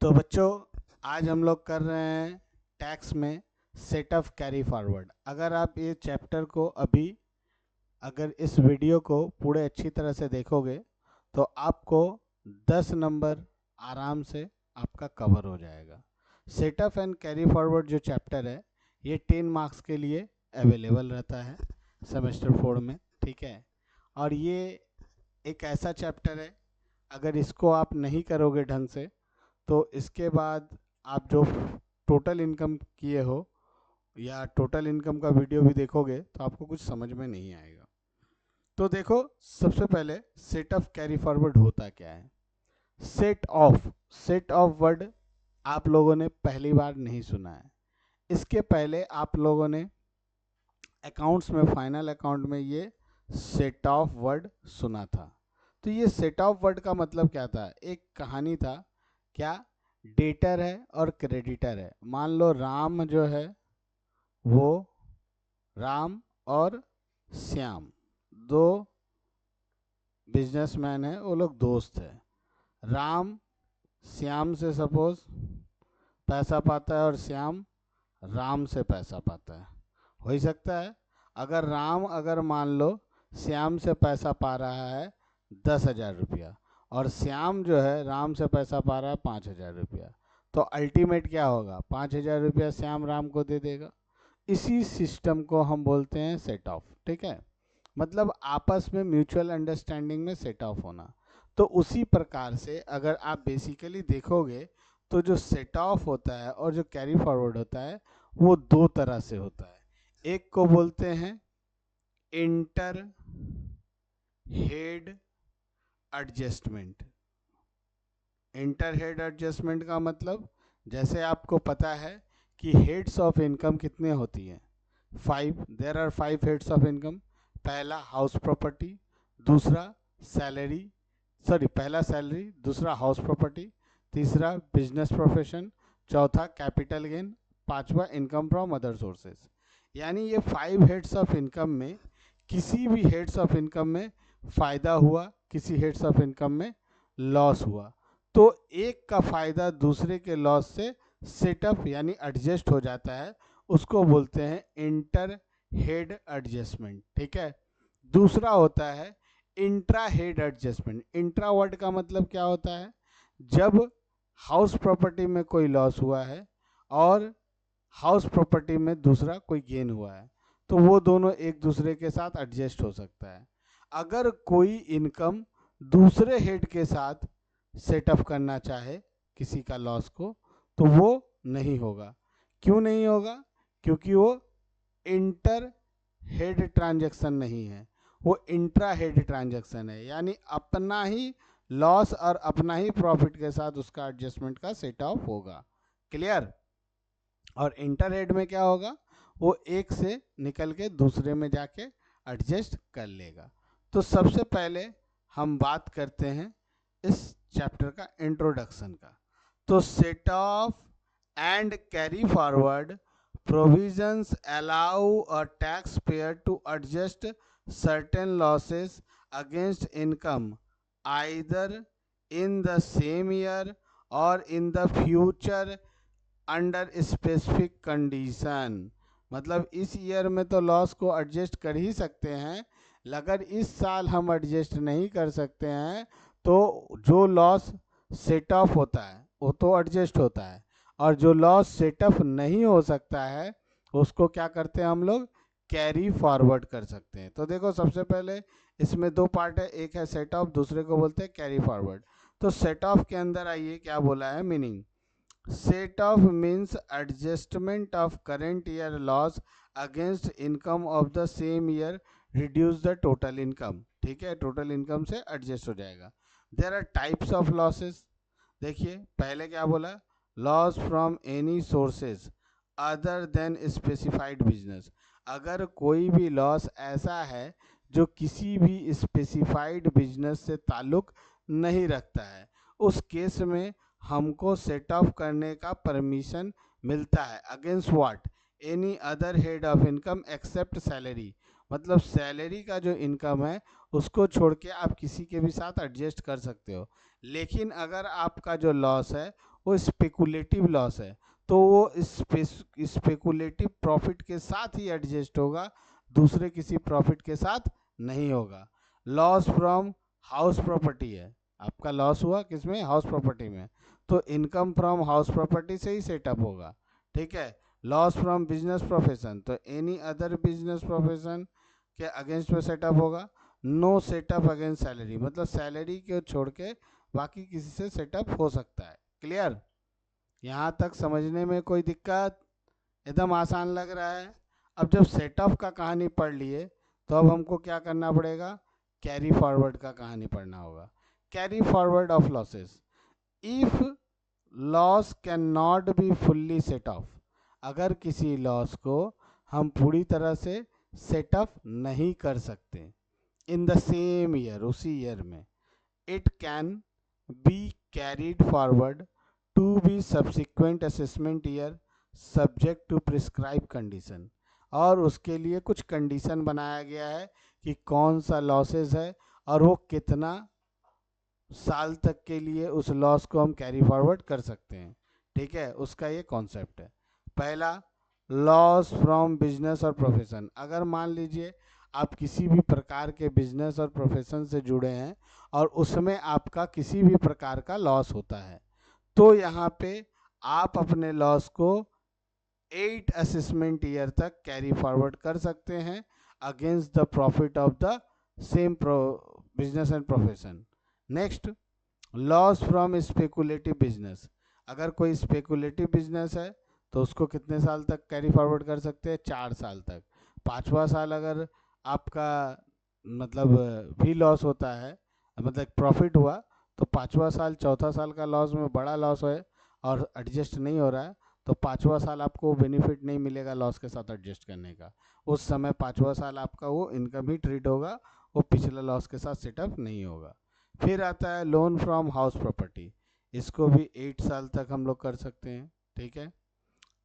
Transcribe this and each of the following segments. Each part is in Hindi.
तो बच्चों, आज हम लोग कर रहे हैं टैक्स में सेट ऑफ कैरी फॉरवर्ड। अगर आप ये चैप्टर को अगर इस वीडियो को पूरे अच्छी तरह से देखोगे तो आपको 10 नंबर आराम से आपका कवर हो जाएगा। Set off and carry forward जो चैप्टर है ये 10 मार्क्स के लिए अवेलेबल रहता है सेमेस्टर 4 में, ठीक है। और ये एक ऐसा चैप्टर है, अगर इसको आप नहीं करोगे ढंग से तो इसके बाद आप जो टोटल इनकम किए हो या टोटल इनकम का वीडियो भी देखोगे तो आपको कुछ समझ में नहीं आएगा। तो देखो, सबसे पहले सेट ऑफ कैरी फॉरवर्ड होता क्या है। सेट ऑफ वर्ड आप लोगों ने पहली बार नहीं सुना है। इसके पहले आप लोगों ने अकाउंट्स में, फाइनल अकाउंट में ये सेट ऑफ वर्ड सुना था। तो ये सेट ऑफ वर्ड का मतलब क्या था? एक कहानी था। क्या? डेटर है और क्रेडिटर है। मान लो राम जो है वो, राम और श्याम दो बिजनेसमैन हैं, वो लोग दोस्त हैं। राम श्याम से सपोज पैसा पाता है और श्याम राम से पैसा पाता है। हो ही सकता है। अगर राम मान लो श्याम से पैसा पा रहा है 10,000 रुपया और श्याम जो है राम से पैसा पा रहा है 5,000 रुपया, तो अल्टीमेट क्या होगा? 5,000 रुपया श्याम राम को दे देगा। इसी सिस्टम को हम बोलते हैं सेट ऑफ, ठीक है। मतलब आपस में म्यूचुअल अंडरस्टैंडिंग में सेट ऑफ होना। तो उसी प्रकार से अगर आप बेसिकली देखोगे तो जो सेट ऑफ होता है और जो कैरी फॉरवर्ड होता है वो दो तरह से होता है। एक को बोलते हैं inter head adjustment. Inter head adjustment का मतलब, जैसे आपको पता है कि हेड्स ऑफ इनकम कितने होती हैं? 5। There are 5 heads of income. पहला हाउस प्रॉपर्टी, दूसरा सैलरी, पहला सैलरी, दूसरा हाउस प्रॉपर्टी, तीसरा बिजनेस प्रोफेशन, चौथा कैपिटल गेन, पांचवा इनकम फ्रॉम अदर सोर्सेज। यानी ये 5 हेड्स ऑफ इनकम में किसी भी हेड्स ऑफ इनकम में फ़ायदा हुआ, किसी हेड्स ऑफ इनकम में लॉस हुआ, तो एक का फ़ायदा दूसरे के लॉस से सेटअप यानी एडजस्ट हो जाता है। उसको बोलते हैं इंटर हेड एडजस्टमेंट, ठीक है। दूसरा होता है intra head adjustment. Intra word का मतलब क्या होता है? जब हाउस प्रॉपर्टी में कोई लॉस हुआ है और हाउस प्रॉपर्टी में दूसरा कोई गेन हुआ है, तो वो दोनों एक दूसरे के साथ एडजस्ट हो सकता है। अगर कोई इनकम दूसरे हेड के साथ सेटअप करना चाहे किसी का लॉस को, तो वो नहीं होगा। क्यों नहीं होगा? क्योंकि वो इंटर हेड ट्रांजैक्शन नहीं है, वो इंट्रा हेड ट्रांजैक्शन है। यानी अपना ही लॉस और अपना ही प्रॉफिट के साथ उसका एडजस्टमेंट का सेट ऑफ होगा। क्लियर? और इंटर हेड में क्या होगा? वो एक से निकल के दूसरे में जाके एडजस्ट कर लेगा। तो सबसे पहले हम बात करते हैं इस चैप्टर का इंट्रोडक्शन का। तो set off and carry forward provisions allow a tax payer to adjust certain losses against income either in the same year or in the future under specific condition. मतलब इस ईयर में तो लॉस को एडजस्ट कर ही सकते हैं, अगर इस साल हम एडजस्ट नहीं कर सकते हैं तो जो लॉस सेट ऑफ होता है वो तो एडजस्ट होता है, और जो लॉस सेट ऑफ नहीं हो सकता है उसको क्या करते हैं हम लोग? कैरी फॉरवर्ड कर सकते हैं। तो देखो, सबसे पहले इसमें दो पार्ट है, एक है सेट ऑफ, दूसरे को बोलते हैं कैरी फॉरवर्ड। तो सेट ऑफ के अंदर आइए क्या बोला है meaning. Set off means adjustment of current year loss against income of the same year reduce the total income, ठीक है। टोटल इनकम से एडजस्ट हो जाएगा। There are types of losses. देखिए पहले क्या बोला? Loss from any sources other than specified business. अगर कोई भी लॉस ऐसा है जो किसी भी स्पेसिफाइड बिजनेस से ताल्लुक नहीं रखता है, उस केस में हमको सेट ऑफ करने का परमिशन मिलता है। Against what? Any other head of income except salary. मतलब सैलरी का जो इनकम है उसको छोड़ के आप किसी के भी साथ एडजस्ट कर सकते हो। लेकिन अगर आपका जो लॉस है वो स्पेकुलेटिव लॉस है, तो वो स्पेकुलेटिव प्रॉफिट के साथ ही एडजस्ट होगा, दूसरे किसी प्रॉफिट के साथ नहीं होगा। लॉस फ्रॉम हाउस प्रॉपर्टी है, आपका लॉस हुआ किसमें, हाउस प्रॉपर्टी में, तो इनकम फ्रॉम हाउस प्रॉपर्टी से ही सेटअप होगा, ठीक है। लॉस फ्रॉम बिजनेस प्रोफेशन, तो एनी अदर बिजनेस प्रोफेशन के अगेंस्ट में सेटअप होगा। नो सेटअप अगेंस्ट सैलरी, मतलब सैलरी को छोड़ के बाकी किसी से सेटअप हो सकता है। क्लियर, यहाँ तक समझने में कोई दिक्कत, एकदम आसान लग रहा है। अब जब सेटअप का कहानी पढ़ लिए तो अब हमको क्या करना पड़ेगा, कैरी फॉरवर्ड का कहानी पढ़ना होगा। Carry forward of losses, if loss can not be fully set of, अगर किसी लॉस को हम पूरी तरह से सेटअप नहीं कर सकते इन द सेम ईयर, उसी ईयर में, it can be carried forward to be subsequent assessment year subject to prescribe condition, और उसके लिए कुछ कंडीशन बनाया गया है कि कौन सा लॉसेस है और वो कितना साल तक के लिए उस लॉस को हम कैरी फॉरवर्ड कर सकते हैं, ठीक है, उसका ये कॉन्सेप्ट है। पहला, लॉस फ्रॉम बिजनेस और प्रोफेशन, अगर मान लीजिए आप किसी भी प्रकार के बिजनेस और प्रोफेशन से जुड़े हैं और उसमें आपका किसी भी प्रकार का लॉस होता है, तो यहाँ पे आप अपने लॉस को 8 असेसमेंट ईयर तक कैरी फॉरवर्ड कर सकते हैं against the profit of the same business and profession. Next, loss from speculative business, अगर कोई स्पेकुलेटिव बिजनेस है तो उसको कितने साल तक कैरी फॉरवर्ड कर सकते हैं, 4 साल तक। 5वां साल अगर आपका मतलब भी लॉस होता है, मतलब प्रॉफिट हुआ, तो 5वां साल, चौथा साल का लॉस में बड़ा लॉस है और एडजस्ट नहीं हो रहा है, तो 5वां साल आपको बेनिफिट नहीं मिलेगा लॉस के साथ एडजस्ट करने का, उस समय 5वां साल आपका वो इनकम ही ट्रीट होगा, वो पिछला लॉस के साथ सेटअप नहीं होगा। फिर आता है लोन फ्रॉम हाउस प्रॉपर्टी, इसको भी 8 साल तक हम लोग कर सकते हैं, ठीक है।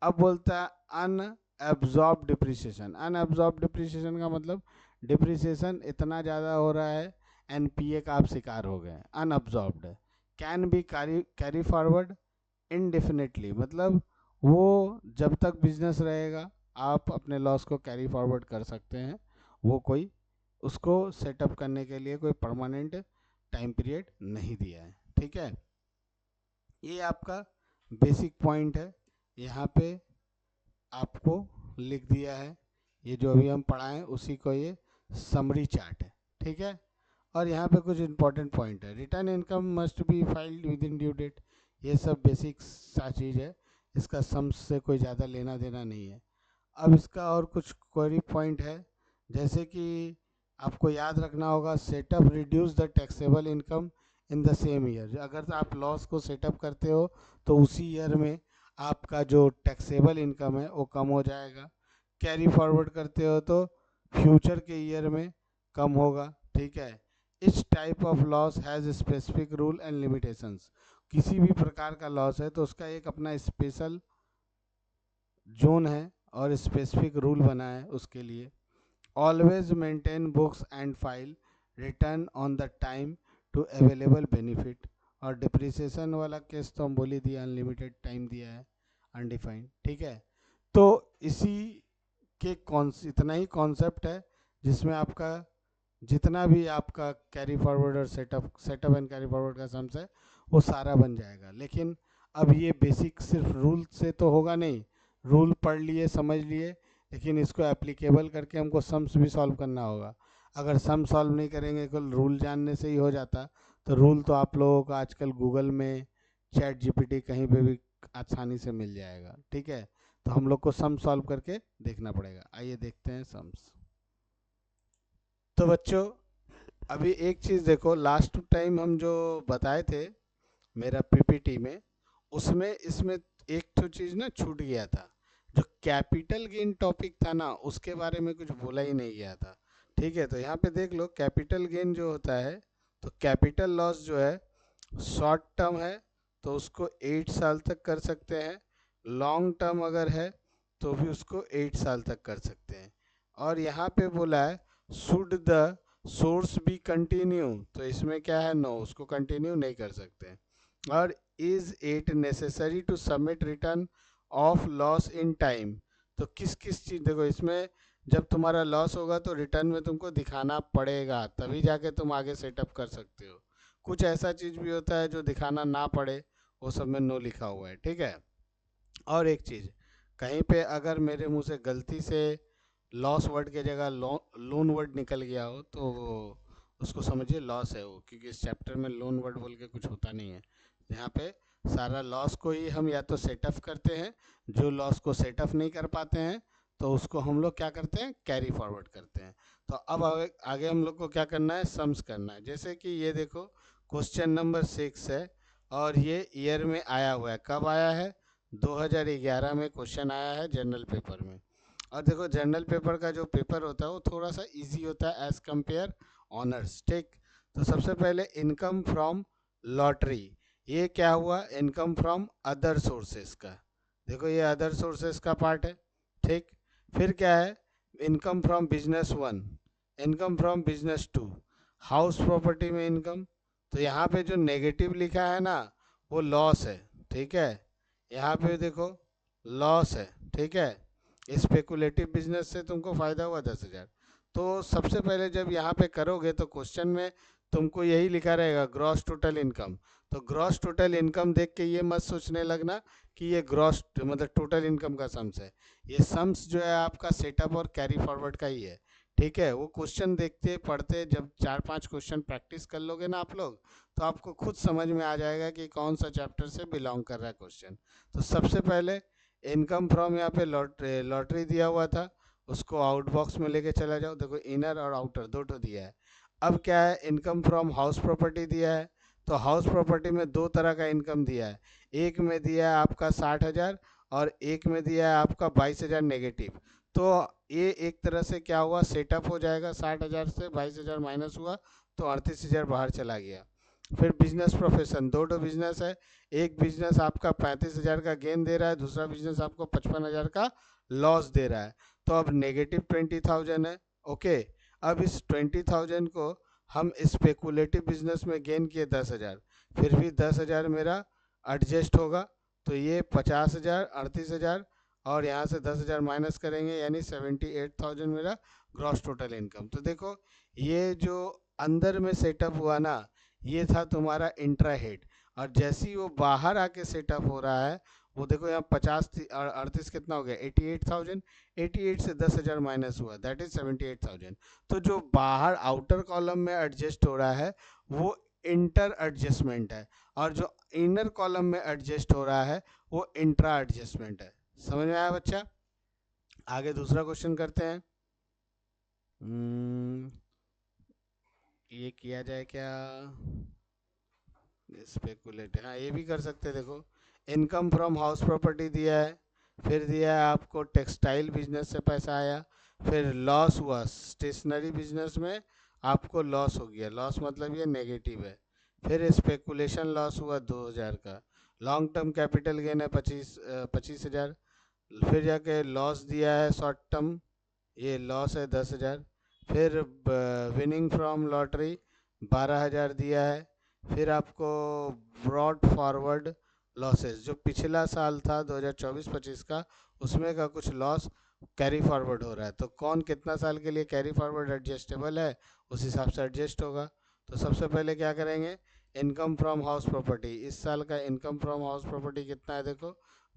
अब बोलता है अनएब्जॉर्ब डिप्रिसिएशन, अनएब्जॉर्ब डिप्रिसिएशन का मतलब डिप्रिसिएशन इतना ज़्यादा हो रहा है, एनपीए का आप शिकार हो गए, अनअब्जॉर्ब्ड है। Can be carry forward indefinitely, मतलब वो जब तक बिजनेस रहेगा आप अपने लॉस को कैरी फॉरवर्ड कर सकते हैं, वो कोई उसको सेटअप करने के लिए कोई परमानेंट टाइम पीरियड नहीं दिया है, ठीक है। ये आपका बेसिक पॉइंट है, यहाँ पे आपको लिख दिया है, ये जो अभी हम पढ़ाएं उसी को ये समरी चार्ट है, ठीक है। और यहाँ पे कुछ इंपॉर्टेंट पॉइंट है, return income must be filed within due date, ये सब बेसिक सा चीज़ है, इसका सम्स से कोई ज़्यादा लेना देना नहीं है। अब इसका और कुछ क्वेरी पॉइंट है, जैसे कि आपको याद रखना होगा, setup reduce the taxable income in the same year, अगर आप लॉस को सेटअप करते हो तो उसी ईयर में आपका जो टैक्सेबल इनकम है वो कम हो जाएगा, कैरी फॉरवर्ड करते हो तो फ्यूचर के ईयर में कम होगा, ठीक है। इस type of loss has specific rule and limitations, किसी भी प्रकार का लॉस है तो उसका एक अपना स्पेशल जोन है और स्पेसिफिक रूल बना है उसके लिए। Always maintain books and file return on the time to available benefit, और डिप्रिसिएशन वाला केस तो हम बोल ही दिया, अनलिमिटेड टाइम दिया है, अनडिफाइंड, ठीक है। तो इसी के इतना ही कॉन्सेप्ट है जिसमें आपका जितना भी आपका कैरी फॉरवर्ड और सेटअप एंड कैरी फॉरवर्ड का सम्स है वो सारा बन जाएगा। लेकिन अब ये बेसिक सिर्फ रूल से तो होगा नहीं, रूल पढ़ लिए समझ लिए, लेकिन इसको एप्लीकेबल करके हमको सम्स भी सॉल्व करना होगा। अगर सम सॉल्व नहीं करेंगे, केवल रूल जानने से ही हो जाता, तो रूल तो आप लोगों को आजकल गूगल में, चैट जीपीटी, कहीं पे भी आसानी से मिल जाएगा, ठीक है। तो हम लोग को सम सॉल्व करके देखना पड़ेगा। आइए देखते हैं सम्स। तो बच्चों अभी एक चीज़ देखो, लास्ट टाइम हम जो बताए थे मेरा पीपीटी में, उसमें इसमें एक तो चीज़ ना छूट गया था, जो कैपिटल गेन टॉपिक था ना, उसके बारे में कुछ बोला ही नहीं गया था, ठीक है। तो यहाँ पे देख लो, कैपिटल गेन जो होता है, तो कैपिटल लॉस जो है शॉर्ट टर्म है तो उसको 8 साल तक कर सकते हैं, लॉन्ग टर्म अगर है तो भी उसको 8 साल तक कर सकते हैं। और यहाँ पे बोला है should the source B continue, तो इसमें क्या है, नो, उसको कंटिन्यू नहीं कर सकते हैं। और is it necessary to submit return of loss in time. तो किस किस चीज़, देखो इसमें जब तुम्हारा लॉस होगा तो रिटर्न में तुमको दिखाना पड़ेगा, तभी जाके तुम आगे सेटअप कर सकते हो। कुछ ऐसा चीज़ भी होता है जो दिखाना ना पड़े, वो सब में नो लिखा हुआ है, ठीक है। और एक चीज़, कहीं पे अगर मेरे मुंह से गलती से लॉस वर्ड की जगह लोन वर्ड निकल गया हो तो उसको समझिए लॉस है वो, क्योंकि इस चैप्टर में लोन वर्ड बोल के कुछ होता नहीं है। यहाँ पे सारा लॉस को ही हम या तो सेटअप करते हैं, जो लॉस को सेटअप नहीं कर पाते हैं तो उसको हम लोग क्या करते हैं, कैरी फॉरवर्ड करते हैं। तो अब आगे हम लोग को क्या करना है, सम्स करना है। जैसे कि ये देखो क्वेश्चन नंबर 6 है और ये ईयर में आया हुआ है। कब आया है, 2011 में क्वेश्चन आया है जनरल पेपर में। और देखो जनरल पेपर का जो पेपर होता है वो थोड़ा सा इजी होता है एज कंपेयर ऑनर्स, ठीक। तो सबसे पहले इनकम फ्रॉम लॉटरी, ये क्या हुआ, इनकम फ्रॉम अदर सोर्सेस का। देखो ये अदर सोर्सेस का पार्ट है, ठीक। फिर क्या है, income from business 1, income from business 2, house property में इनकम। तो यहाँ पे जो नेगेटिव लिखा है ना वो लॉस है, ठीक है। यहाँ पे देखो लॉस है, ठीक है। स्पेकुलेटिव बिजनेस से तुमको फ़ायदा हुआ 10,000। तो सबसे पहले जब यहाँ पे करोगे तो क्वेश्चन में तुमको यही लिखा रहेगा ग्रॉस टोटल इनकम। तो ग्रॉस टोटल इनकम देख के ये मत सोचने लगना कि ये ग्रॉस मतलब टोटल इनकम का सम्स है। ये सम्स जो है आपका सेटअप और कैरी फॉरवर्ड का ही है, ठीक है। वो क्वेश्चन देखते पढ़ते जब 4-5 क्वेश्चन प्रैक्टिस कर लोगे ना आप लोग, तो आपको खुद समझ में आ जाएगा कि कौन सा चैप्टर से बिलोंग कर रहा है क्वेश्चन। तो सबसे पहले इनकम फ्रॉम, यहाँ पे लॉटरी दिया हुआ था, उसको आउट बॉक्स में लेके चला जाओ। देखो इनर और आउटर दो तो दिया है। अब क्या है, इनकम फ्रॉम हाउस प्रॉपर्टी दिया है। तो हाउस प्रॉपर्टी में दो तरह का इनकम दिया है, एक में दिया है आपका 60,000 और एक में दिया है आपका 22,000 नेगेटिव। तो ये एक तरह से क्या हुआ, सेटअप हो जाएगा। 60,000 से 22,000 माइनस हुआ तो 38,000 बाहर चला गया। फिर बिजनेस प्रोफेशन, दो बिजनेस है, एक बिजनेस आपका 35,000 का गेन दे रहा है, दूसरा बिजनेस आपको 55,000 का लॉस दे रहा है। तो अब नेगेटिव 20,000 है, ओके। अब इस 20,000 को हम स्पेकुलेटिव बिजनेस में गेन किए 10,000, फिर भी 10,000 मेरा एडजस्ट होगा। तो ये 50,000, 38,000 और यहाँ से 10,000 माइनस करेंगे यानी 78,000 मेरा ग्रॉस टोटल इनकम। तो देखो ये जो अंदर में सेटअप हुआ ना, ये था तुम्हारा इंट्रा हेड। और जैसे ही वो बाहर आके सेटअप हो रहा है, वो देखो यहाँ 50 और 38 कितना हो गया, 88,000। 88 से 10,000 माइनस हुआ, दैट इज 78,000। तो जो बाहर आउटर कॉलम में एडजस्ट हो रहा है वो इंटर एडजस्टमेंट है, और जो इनर कॉलम में एडजस्ट हो रहा है वो इंट्रा एडजस्टमेंट है। समझ में आया बच्चा? आगे दूसरा क्वेश्चन करते हैं। ये किया जाए क्या, स्पेकुलेट, हाँ ये भी कर सकते हैं। देखो इनकम फ्रॉम हाउस प्रॉपर्टी दिया है, फिर दिया है आपको टेक्सटाइल बिजनेस से पैसा आया, फिर लॉस हुआ स्टेशनरी बिजनेस में, आपको लॉस हो गया, लॉस मतलब ये नेगेटिव है। फिर स्पेकुलेशन लॉस हुआ 2,000 का, लॉन्ग टर्म कैपिटल गेन है 25,000। फिर जाके लॉस दिया है शॉर्ट टर्म, ये लॉस है 10,000। फिर विनिंग फ्रॉम लॉटरी 12,000 दिया है। फिर आपको ब्रॉड फॉरवर्ड लॉसेस, जो पिछला साल था 2024-25 का, उसमें का कुछ लॉस कैरी फॉरवर्ड हो रहा है। तो कौन कितना साल के लिए कैरी फॉरवर्ड एडजस्टेबल है, उस हिसाब से एडजस्ट होगा। तो सबसे पहले क्या करेंगे, इनकम फ्रॉम हाउस प्रॉपर्टी, इस साल का इनकम फ्रॉम हाउस प्रॉपर्टी कितना है, देखो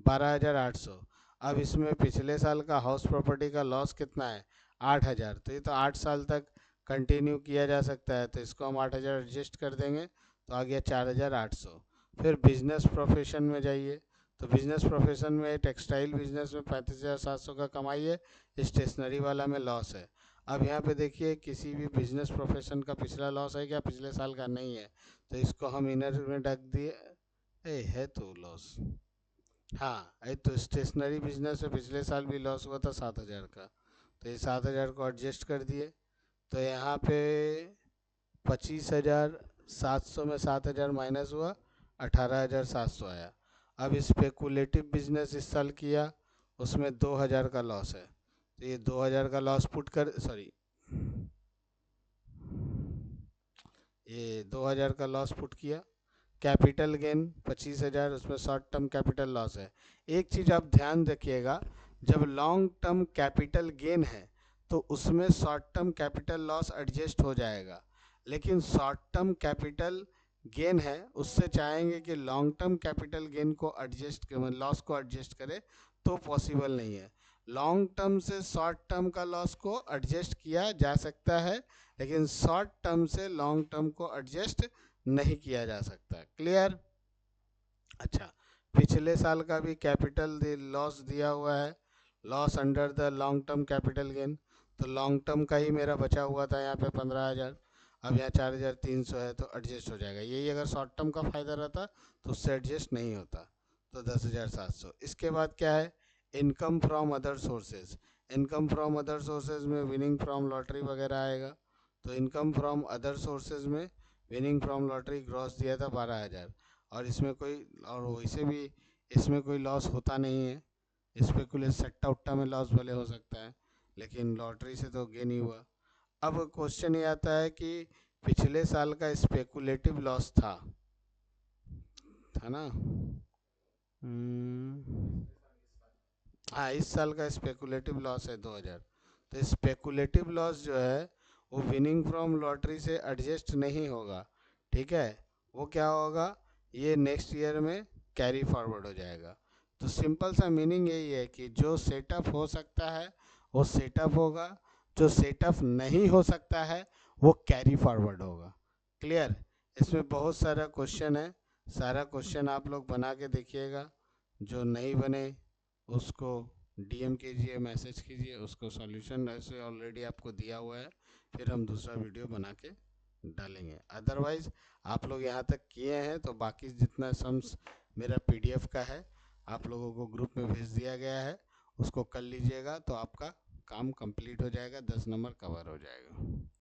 12,800। अब इसमें पिछले साल का हाउस प्रॉपर्टी का लॉस कितना है, 8,000। तो ये तो 8 साल तक कंटिन्यू किया जा सकता है, तो इसको हम 8,000 एडजस्ट कर देंगे तो आ गया 4,800। फिर बिजनेस प्रोफेशन में जाइए, तो बिजनेस प्रोफेशन में टेक्सटाइल बिजनेस में 35,700 का कमाई है, स्टेशनरी वाला में लॉस है। अब यहाँ पे देखिए किसी भी बिजनेस प्रोफेशन का पिछला लॉस है क्या, पिछले साल का नहीं है, तो इसको हम इनर में ढक दिए। है तो लॉस, हाँ ये तो स्टेशनरी बिजनेस में पिछले साल भी लॉस हुआ था 7,000 का, तो ये 7,000 को एडजस्ट कर दिए। तो यहाँ पे 25,700 में 7,000 माइनस हुआ, 18,700 आया। अब स्पेकुलेटिव बिजनेस इस साल किया, उसमें 2,000 का लॉस है, तो ये 2,000 का लॉस पुट कर, सॉरी ये 2,000 का लॉस पुट किया। कैपिटल गेन 25,000, उसमें शॉर्ट टर्म कैपिटल लॉस है। एक चीज़ आप ध्यान रखिएगा, जब लॉन्ग टर्म कैपिटल गेन है तो उसमें short term capital loss adjust हो जाएगा, लेकिन शॉर्ट टर्म कैपिटल गेन है उससे चाहेंगे कि लॉन्ग टर्म कैपिटल गेन को एडजस्ट, लॉस को एडजस्ट करे, तो पॉसिबल नहीं है। लॉन्ग टर्म से शॉर्ट टर्म का लॉस को एडजस्ट किया जा सकता है, लेकिन शॉर्ट टर्म से लॉन्ग टर्म को एडजस्ट नहीं किया जा सकता। क्लियर? अच्छा, पिछले साल का भी कैपिटल लॉस दिया हुआ है, loss under the long term capital gain. तो लॉन्ग टर्म का ही मेरा बचा हुआ था यहाँ पे 15,000, अब यहाँ 4,300 है तो एडजस्ट हो जाएगा। यही अगर शॉर्ट टर्म का फ़ायदा रहता तो उससे एडजस्ट नहीं होता, तो 10,700। इसके बाद क्या है? Income from other sources. Income from other sources में विनिंग फ्रॉम लॉटरी वगैरह आएगा। तो इनकम फ्रॉम अदर सोर्सेज में विनिंग फ्रॉम लॉटरी ग्रॉस दिया था 12,000, और इसमें कोई, और वैसे भी इसमें कोई लॉस होता नहीं है। स्पेकुलेट सट्टा उट्टा में लॉस भले हो सकता है, लेकिन लॉटरी से तो गेन ही हुआ। अब क्वेश्चन ये आता है कि पिछले साल का स्पेकुलेटिव लॉस था ना? हाँ, इस साल का स्पेकुलेटिव लॉस है 2,000। तो स्पेकुलेटिव लॉस जो है वो विनिंग फ्रॉम लॉटरी से एडजस्ट नहीं होगा, ठीक है? वो क्या होगा, ये नेक्स्ट ईयर में कैरी फॉरवर्ड हो जाएगा। तो सिंपल सा मीनिंग यही है कि जो सेटअप हो सकता है वो सेटअप होगा, जो सेटअप नहीं हो सकता है वो कैरी फॉरवर्ड होगा। क्लियर? इसमें बहुत सारा क्वेश्चन है, सारा क्वेश्चन आप लोग बना के देखिएगा। जो नहीं बने उसको डीएम कीजिए, मैसेज कीजिए, उसको सॉल्यूशन ऐसे ऑलरेडी आपको दिया हुआ है, फिर हम दूसरा वीडियो बना के डालेंगे। अदरवाइज आप लोग यहाँ तक किए हैं तो बाकी जितना सम्स मेरा पीडीएफ का है आप लोगों को ग्रुप में भेज दिया गया है, उसको कर लीजिएगा तो आपका काम कंप्लीट हो जाएगा, 10 नंबर कवर हो जाएगा।